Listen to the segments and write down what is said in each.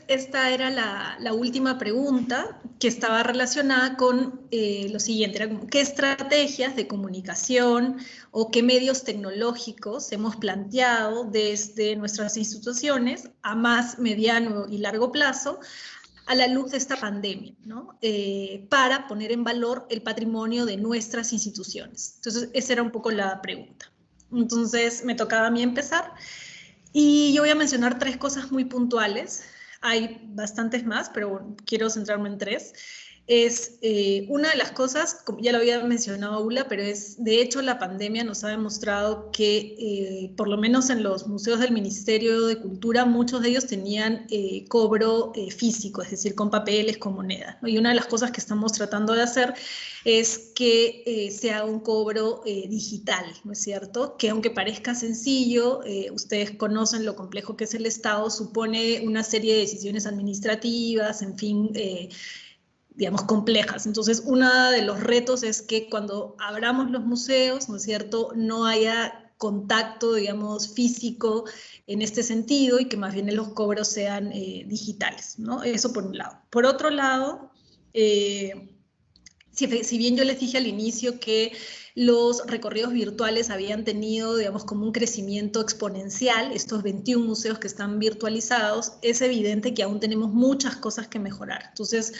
esta era la última pregunta que estaba relacionada con lo siguiente, era como, ¿qué estrategias de comunicación o qué medios tecnológicos hemos planteado desde nuestras instituciones a más mediano y largo plazo a la luz de esta pandemia, ¿no? Para poner en valor el patrimonio de nuestras instituciones? Entonces, esa era un poco la pregunta. Entonces, me tocaba a mí empezar. Y yo voy a mencionar 3 cosas muy puntuales. Hay bastantes más, pero quiero centrarme en 3. Es una de las cosas, como ya lo había mencionado Ula, pero es, de hecho, la pandemia nos ha demostrado que, por lo menos en los museos del Ministerio de Cultura, muchos de ellos tenían cobro físico, es decir, con papeles, con monedas, ¿no? Y una de las cosas que estamos tratando de hacer es que se haga un cobro digital, ¿no es cierto? Que aunque parezca sencillo, ustedes conocen lo complejo que es el Estado, supone una serie de decisiones administrativas, en fin, digamos, complejas. Entonces, uno de los retos es que cuando abramos los museos, ¿no es cierto?, no haya contacto, digamos, físico en este sentido y que más bien los cobros sean digitales, ¿no? Eso por un lado. Por otro lado, si bien yo les dije al inicio que los recorridos virtuales habían tenido, digamos, como un crecimiento exponencial, estos 21 museos que están virtualizados, es evidente que aún tenemos muchas cosas que mejorar. Entonces,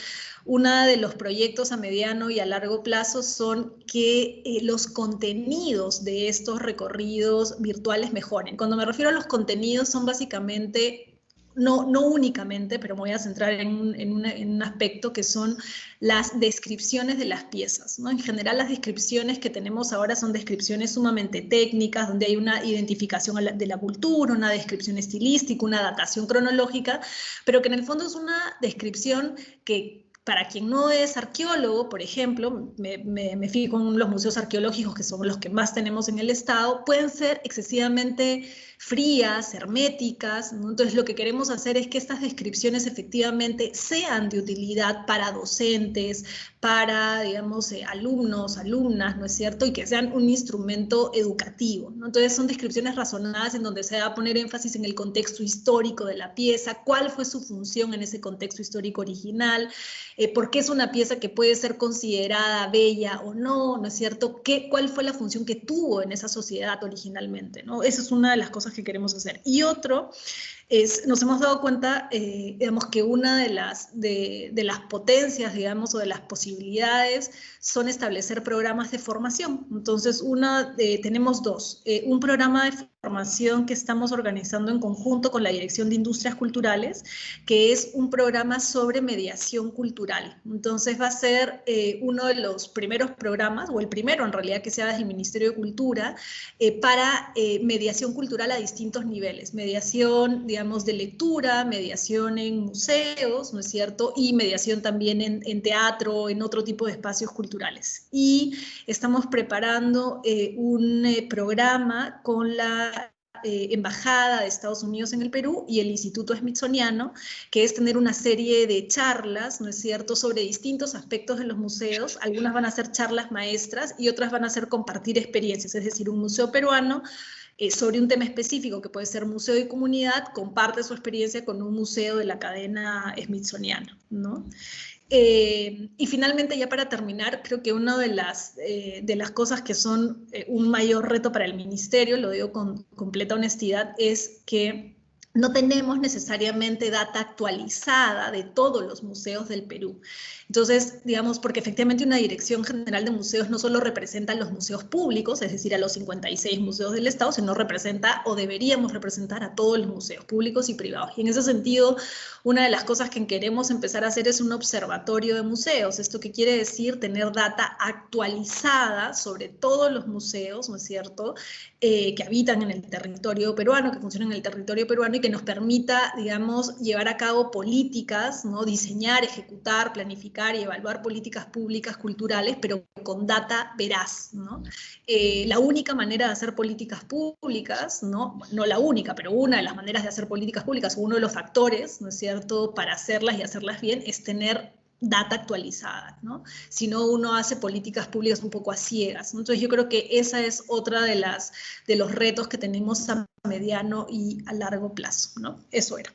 uno de los proyectos a mediano y a largo plazo son que los contenidos de estos recorridos virtuales mejoren. Cuando me refiero a los contenidos, son básicamente... No únicamente, pero me voy a centrar en un aspecto que son las descripciones de las piezas, ¿no? En general, las descripciones que tenemos ahora son descripciones sumamente técnicas, donde hay una identificación de la cultura, una descripción estilística, una datación cronológica, pero que en el fondo es una descripción que, para quien no es arqueólogo, por ejemplo, me fijo en los museos arqueológicos, que son los que más tenemos en el Estado, pueden ser excesivamente frías, herméticas, ¿no? Entonces, lo que queremos hacer es que estas descripciones efectivamente sean de utilidad para docentes, para, digamos, alumnos, alumnas, ¿no es cierto? Y que sean un instrumento educativo, ¿no? Entonces, son descripciones razonadas en donde se va a poner énfasis en el contexto histórico de la pieza, cuál fue su función en ese contexto histórico original, por qué es una pieza que puede ser considerada bella o no, ¿no es cierto? ¿Cuál fue la función que tuvo en esa sociedad originalmente, ¿no? Esa es una de las cosas que queremos hacer. Y otro es, nos hemos dado cuenta, digamos, que una de las potencias, digamos, o de las posibilidades son establecer programas de formación. Entonces, tenemos 2. Un programa de formación que estamos organizando en conjunto con la Dirección de Industrias Culturales, que es un programa sobre mediación cultural. Entonces, va a ser uno de los primeros programas, o el primero en realidad que sea desde el Ministerio de Cultura, para mediación cultural a distintos niveles. Mediación, digamos, de lectura, mediación en museos, ¿no es cierto? Y mediación también en teatro, en otro tipo de espacios culturales. Y estamos preparando un programa con la Embajada de Estados Unidos en el Perú y el Instituto Smithsoniano, que es tener una serie de charlas, ¿no es cierto?, sobre distintos aspectos de los museos. Algunas van a ser charlas maestras y otras van a ser compartir experiencias, es decir, un museo peruano sobre un tema específico, que puede ser museo y comunidad, comparte su experiencia con un museo de la cadena Smithsoniana, ¿no? Y finalmente, ya para terminar, creo que una de las cosas que son un mayor reto para el ministerio, lo digo con completa honestidad, es que no tenemos necesariamente data actualizada de todos los museos del Perú. Entonces, digamos, porque efectivamente una Dirección General de Museos no solo representa a los museos públicos, es decir, a los 56 museos del Estado, sino representa, o deberíamos representar, a todos los museos públicos y privados. Y en ese sentido, una de las cosas que queremos empezar a hacer es un observatorio de museos. ¿Esto qué quiere decir? Tener data actualizada sobre todos los museos, ¿no es cierto?, que habitan en el territorio peruano, que funcionan en el territorio peruano y que nos permita, digamos, llevar a cabo políticas, ¿no?, diseñar, ejecutar, planificar y evaluar políticas públicas culturales, pero con data veraz, ¿no? La única manera de hacer políticas públicas, no la única, pero una de las maneras de hacer políticas públicas, uno de los factores, ¿no es cierto?, para hacerlas y hacerlas bien, es tener data actualizada, ¿no? Si no, uno hace políticas públicas un poco a ciegas, ¿no? Entonces, yo creo que esa es otra de los retos que tenemos a mediano y a largo plazo, ¿no? Eso era.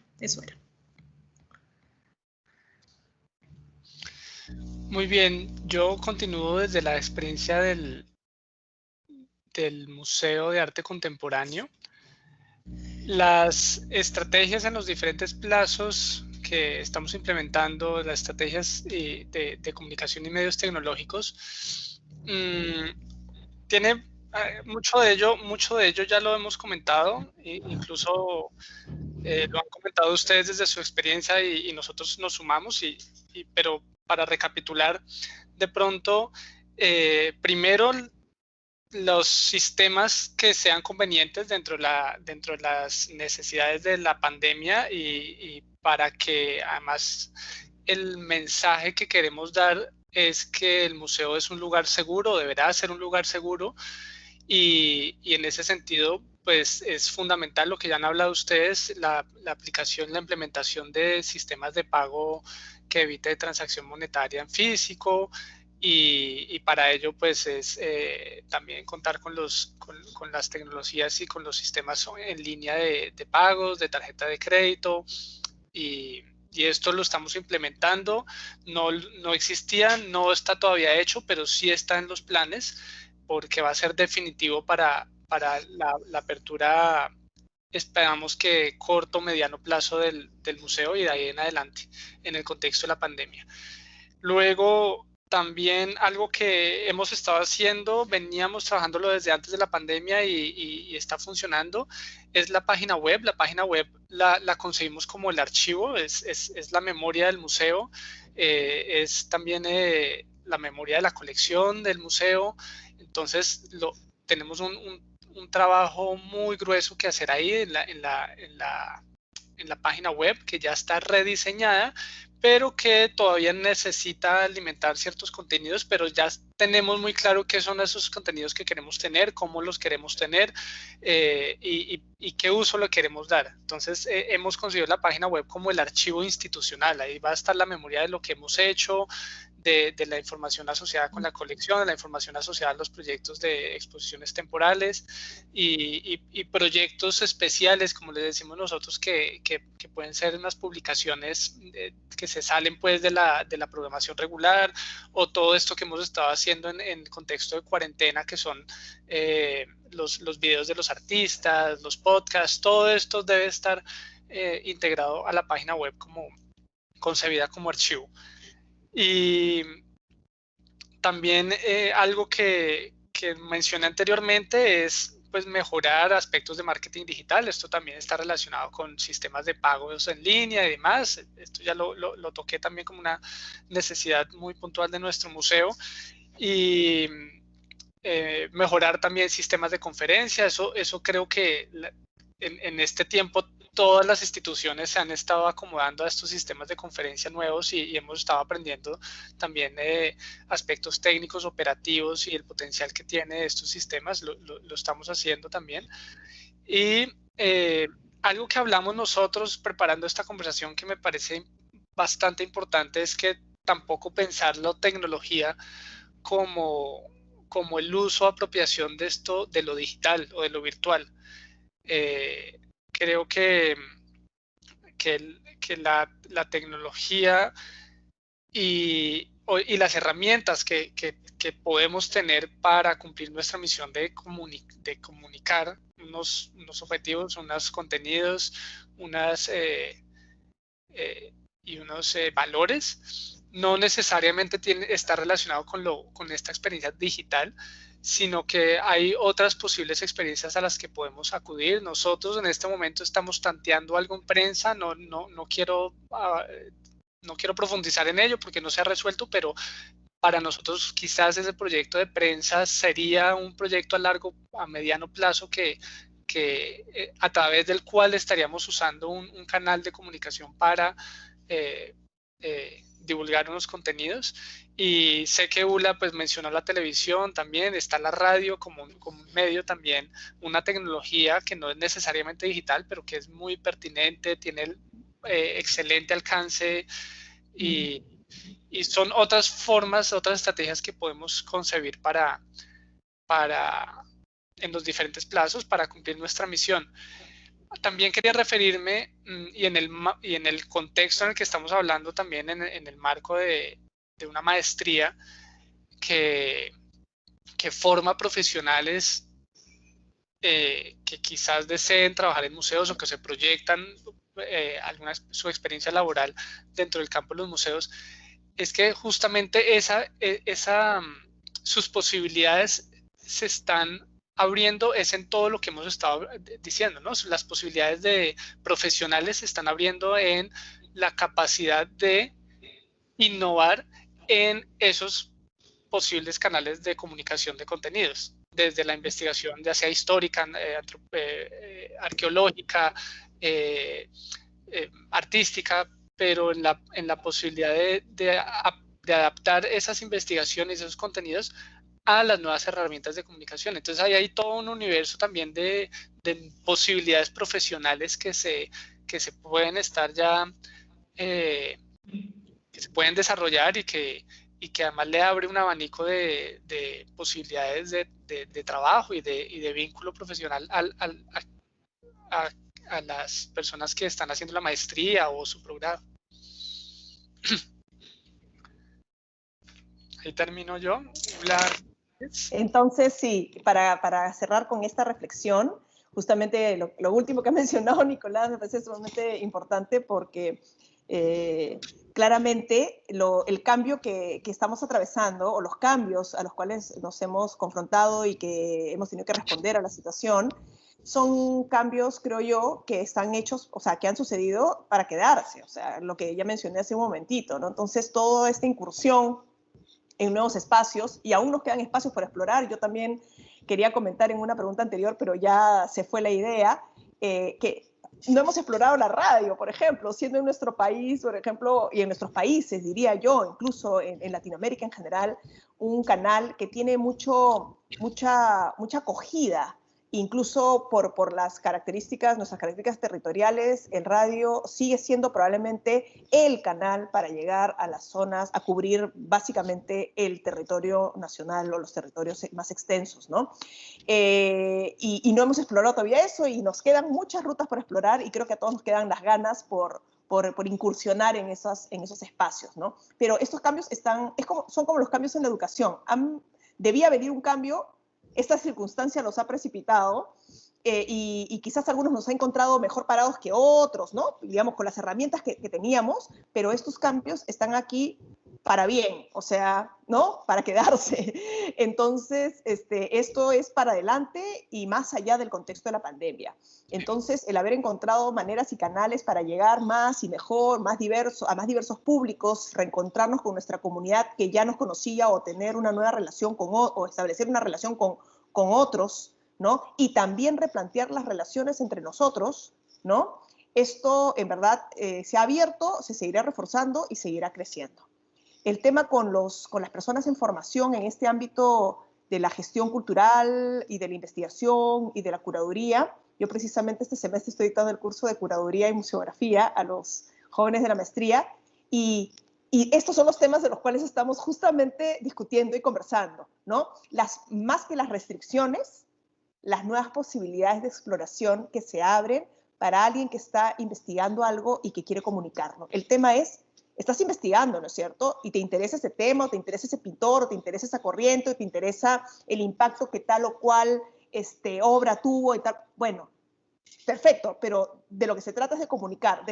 Muy bien, yo continúo desde la experiencia del Museo de Arte Contemporáneo. Las estrategias en los diferentes plazos que estamos implementando, las estrategias de comunicación y medios tecnológicos, tiene mucho de ello ya lo hemos comentado, incluso lo han comentado ustedes desde su experiencia y nosotros nos sumamos, pero para recapitular, de pronto, primero los sistemas que sean convenientes dentro de las necesidades de la pandemia y para que además el mensaje que queremos dar es que el museo es un lugar seguro, deberá ser un lugar seguro y en ese sentido pues es fundamental lo que ya han hablado ustedes, la aplicación, la implementación de sistemas de pago que evite transacción monetaria en físico, y para ello pues es también contar con las tecnologías y con los sistemas en línea de pagos, de tarjeta de crédito, y esto lo estamos implementando. No existía, no está todavía hecho, pero sí está en los planes porque va a ser definitivo para la apertura, esperamos que corto, mediano plazo del museo y de ahí en adelante en el contexto de la pandemia. Luego, también algo que hemos estado haciendo, veníamos trabajándolo desde antes de la pandemia y está funcionando, es la página web. La página web la concebimos como el archivo, es la memoria del museo, es también la memoria de la colección del museo. Entonces, tenemos un trabajo muy grueso que hacer ahí en la página web, que ya está rediseñada, pero que todavía necesita alimentar ciertos contenidos, pero ya tenemos muy claro qué son esos contenidos que queremos tener, cómo los queremos tener, y qué uso le queremos dar. Entonces, hemos considerado la página web como el archivo institucional. Ahí va a estar la memoria de lo que hemos hecho, de la información asociada con la colección, de la información asociada a los proyectos de exposiciones temporales y proyectos especiales, como les decimos nosotros, que pueden ser unas publicaciones que se salen pues de la programación regular, o todo esto que hemos estado haciendo en contexto de cuarentena, que son los videos de los artistas, los podcasts. Todo esto debe estar integrado a la página web concebida como archivo. Y también algo que mencioné anteriormente es pues mejorar aspectos de marketing digital. Esto también está relacionado con sistemas de pagos en línea y demás. Esto ya lo toqué también como una necesidad muy puntual de nuestro museo. Y mejorar también sistemas de conferencia. Eso creo que en este tiempo todas las instituciones se han estado acomodando a estos sistemas de conferencia nuevos y hemos estado aprendiendo también aspectos técnicos, operativos y el potencial que tiene estos sistemas. Lo estamos haciendo también. Y algo que hablamos nosotros preparando esta conversación que me parece bastante importante es que tampoco pensar la tecnología como el uso o apropiación de esto, de lo digital o de lo virtual. Creo que la tecnología y las herramientas que podemos tener para cumplir nuestra misión de comunicar unos objetivos, unos contenidos, y unos valores, no necesariamente está relacionado con esta experiencia digital, sino que hay otras posibles experiencias a las que podemos acudir. Nosotros en este momento estamos tanteando algo en prensa, no quiero profundizar en ello porque no se ha resuelto, pero para nosotros quizás ese proyecto de prensa sería un proyecto a mediano plazo a través del cual estaríamos usando un canal de comunicación para divulgar unos contenidos. Y sé que Ula pues mencionó la televisión también, está la radio como un medio también, una tecnología que no es necesariamente digital, pero que es muy pertinente, tiene excelente alcance, y son otras formas, otras estrategias que podemos concebir para en los diferentes plazos para cumplir nuestra misión. También quería referirme, y en el contexto en el que estamos hablando también, en el marco de una maestría que forma profesionales que quizás deseen trabajar en museos o que se proyectan su experiencia laboral dentro del campo de los museos, es que justamente sus posibilidades se están abriendo es en todo lo que hemos estado diciendo, ¿no? Las posibilidades de profesionales se están abriendo en la capacidad de innovar en esos posibles canales de comunicación de contenidos, desde la investigación ya sea histórica, arqueológica, artística, pero en la posibilidad de adaptar esas investigaciones, esos contenidos a las nuevas herramientas de comunicación. Entonces ahí hay todo un universo también de posibilidades profesionales que se pueden estar ya, que se pueden desarrollar y que además le abre un abanico de posibilidades de trabajo y de vínculo profesional a las personas que están haciendo la maestría o su programa. Ahí termino yo. Entonces, sí, para cerrar con esta reflexión, justamente lo último que ha mencionado Nicolás me parece sumamente importante porque claramente el cambio que estamos atravesando, o los cambios a los cuales nos hemos confrontado y que hemos tenido que responder a la situación, son cambios, creo yo, que están hechos, o sea, que han sucedido para quedarse, o sea, lo que ya mencioné hace un momentito, ¿no? Entonces, toda esta incursión en nuevos espacios, y aún nos quedan espacios por explorar. Yo también quería comentar en una pregunta anterior, pero ya se fue la idea, que no hemos explorado la radio, por ejemplo, siendo en nuestro país, por ejemplo, y en nuestros países, diría yo, incluso en Latinoamérica en general, un canal que tiene mucha acogida, incluso por las características, nuestras características territoriales. El radio sigue siendo probablemente el canal para llegar a las zonas, a cubrir básicamente el territorio nacional o los territorios más extensos, ¿no? Y no hemos explorado todavía eso, y nos quedan muchas rutas por explorar, y creo que a todos nos quedan las ganas por incursionar en esos espacios, ¿no? Pero estos cambios son como los cambios en la educación. Debía venir un cambio. Esta circunstancia nos ha precipitado y quizás algunos nos ha encontrado mejor parados que otros, ¿no? Digamos, con las herramientas que teníamos, pero estos cambios están aquí para bien, o sea, ¿no? Para quedarse. Entonces, esto es para adelante y más allá del contexto de la pandemia. Entonces, el haber encontrado maneras y canales para llegar más y mejor, a más diversos públicos, reencontrarnos con nuestra comunidad que ya nos conocía, o tener una nueva relación o establecer una relación con otros, ¿no? Y también replantear las relaciones entre nosotros, ¿no? Esto, en verdad, se ha abierto, se seguirá reforzando y seguirá creciendo. El tema con las personas en formación en este ámbito de la gestión cultural y de la investigación y de la curaduría. Yo precisamente este semestre estoy dictando el curso de curaduría y museografía a los jóvenes de la maestría, y estos son los temas de los cuales estamos justamente discutiendo y conversando, ¿no? Más que las restricciones, las nuevas posibilidades de exploración que se abren para alguien que está investigando algo y que quiere comunicarlo. El tema es, estás investigando, ¿no es cierto? Y te interesa ese tema, o te interesa ese pintor, o te interesa esa corriente, o te interesa el impacto que tal o cual obra tuvo y tal. Bueno, perfecto, pero de lo que se trata es de comunicar.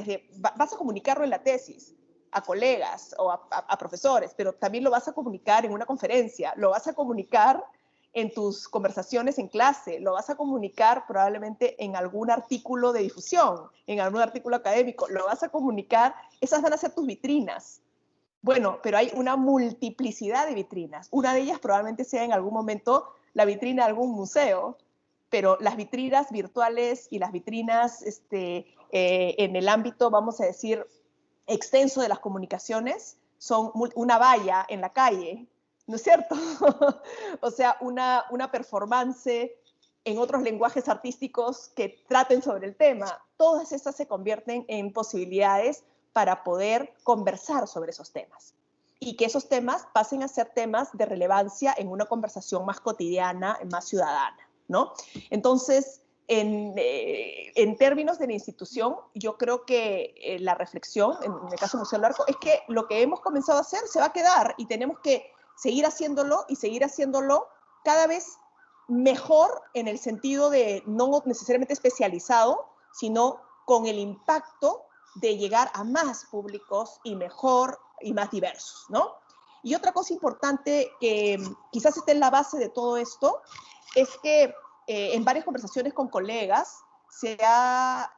Vas a comunicarlo en la tesis, a colegas o a profesores, pero también lo vas a comunicar en una conferencia, lo vas a comunicar en tus conversaciones en clase, lo vas a comunicar probablemente en algún artículo de difusión, en algún artículo académico, lo vas a comunicar, esas van a ser tus vitrinas. Bueno, pero hay una multiplicidad de vitrinas. Una de ellas probablemente sea en algún momento la vitrina de algún museo, pero las vitrinas virtuales y las vitrinas en el ámbito, vamos a decir, extenso de las comunicaciones, son una valla en la calle, ¿no es cierto? O sea, una performance en otros lenguajes artísticos que traten sobre el tema. Todas estas se convierten en posibilidades para poder conversar sobre esos temas, y que esos temas pasen a ser temas de relevancia en una conversación más cotidiana, más ciudadana, ¿no? Entonces, En términos de la institución, yo creo que la reflexión, en el caso del Museo del Arco, es que lo que hemos comenzado a hacer se va a quedar y tenemos que seguir haciéndolo y seguir haciéndolo cada vez mejor en el sentido de no necesariamente especializado, sino con el impacto de llegar a más públicos y mejor y más diversos, ¿no? Y otra cosa importante que quizás esté en la base de todo esto es que en varias conversaciones con colegas se ha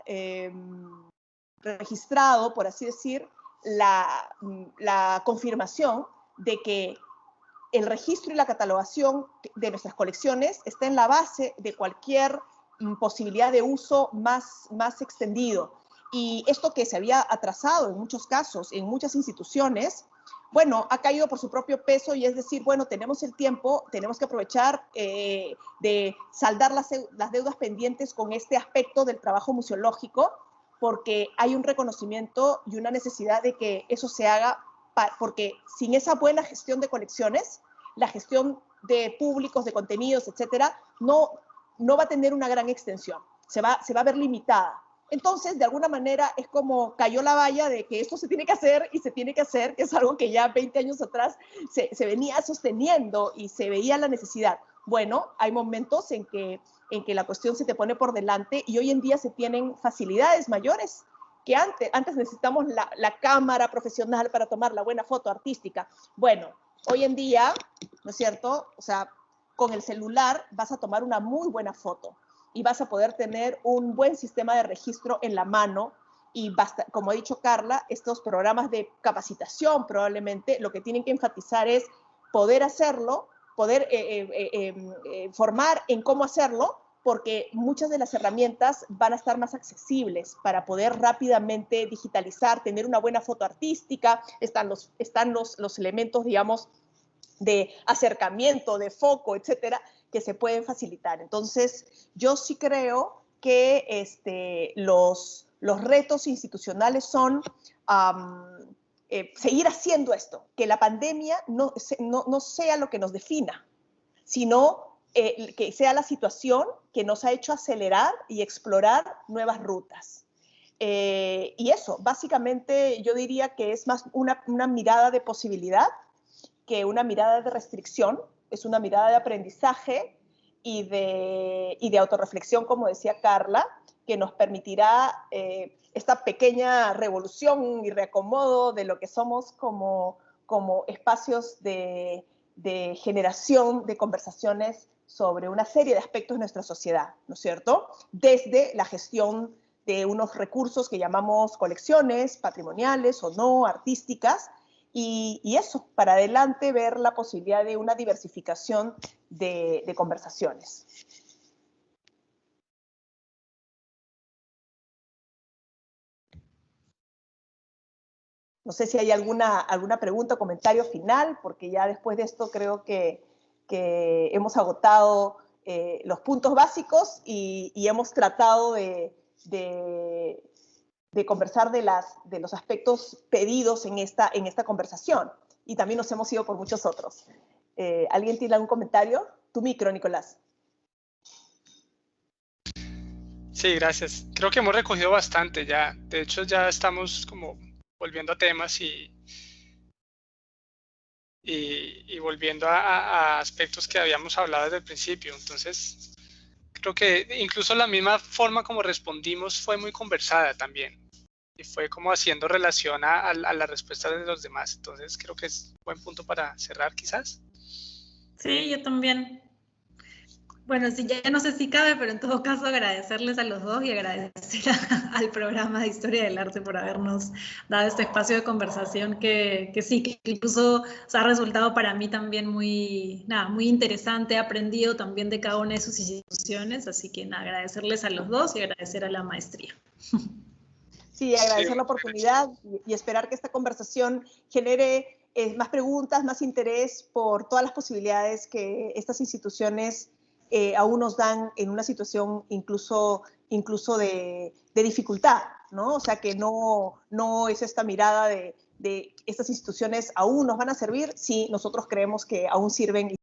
registrado, por así decir, la confirmación de que el registro y la catalogación de nuestras colecciones está en la base de cualquier posibilidad de uso más extendido. Y esto que se había atrasado en muchos casos, en muchas instituciones, bueno, ha caído por su propio peso y es decir, bueno, tenemos el tiempo, tenemos que aprovechar de saldar las deudas pendientes con este aspecto del trabajo museológico, porque hay un reconocimiento y una necesidad de que eso se haga, porque sin esa buena gestión de colecciones, la gestión de públicos, de contenidos, etcétera, no va a tener una gran extensión, se va a ver limitada. Entonces, de alguna manera, es como cayó la valla de que esto se tiene que hacer y se tiene que hacer, que es algo que ya 20 años atrás se venía sosteniendo y se veía la necesidad. Bueno, hay momentos en que la cuestión se te pone por delante y hoy en día se tienen facilidades mayores que antes. Antes necesitamos la cámara profesional para tomar la buena foto artística. Bueno, hoy en día, ¿no es cierto? O sea, con el celular vas a tomar una muy buena foto y vas a poder tener un buen sistema de registro en la mano y basta, como ha dicho Carla, estos programas de capacitación probablemente lo que tienen que enfatizar es poder hacerlo, poder formar en cómo hacerlo, porque muchas de las herramientas van a estar más accesibles para poder rápidamente digitalizar, tener una buena foto artística, están los elementos, digamos, de acercamiento, de foco, etcétera, que se pueden facilitar. Entonces, yo sí creo que los retos institucionales son seguir haciendo esto, que la pandemia no sea lo que nos defina, sino que sea la situación que nos ha hecho acelerar y explorar nuevas rutas. Y eso, básicamente, yo diría que es más una mirada de posibilidad que una mirada de restricción, es una mirada de aprendizaje y de autorreflexión, como decía Carla, que nos permitirá esta pequeña revolución y reacomodo de lo que somos como espacios de generación de conversaciones sobre una serie de aspectos de nuestra sociedad, ¿no es cierto? Desde la gestión de unos recursos que llamamos colecciones, patrimoniales o no, artísticas, y eso, para adelante ver la posibilidad de una diversificación de conversaciones. No sé si hay alguna pregunta o comentario final, porque ya después de esto creo que hemos agotado los puntos básicos y hemos tratado de conversar de los aspectos pedidos en esta conversación. Y también nos hemos ido por muchos otros. ¿Alguien tiene algún comentario? Tu micro, Nicolás. Sí, gracias. Creo que hemos recogido bastante ya. De hecho, ya estamos como volviendo a temas y volviendo a aspectos que habíamos hablado desde el principio. Entonces, creo que incluso la misma forma como respondimos fue muy conversada también. Y fue como haciendo relación a la respuesta de los demás. Entonces, creo que es un buen punto para cerrar, quizás. Sí, yo también. Bueno, sí, ya no sé si cabe, pero en todo caso agradecerles a los dos y agradecer al programa de Historia del Arte por habernos dado este espacio de conversación que sí, que incluso ha resultado para mí también muy interesante, he aprendido también de cada una de sus instituciones, así que nada, agradecerles a los dos y agradecer a la maestría. Sí, agradecer la oportunidad y esperar que esta conversación genere más preguntas, más interés por todas las posibilidades que estas instituciones aún nos dan en una situación incluso de dificultad, ¿no? O sea, que no es esta mirada de estas instituciones aún nos van a servir si nosotros creemos que aún sirven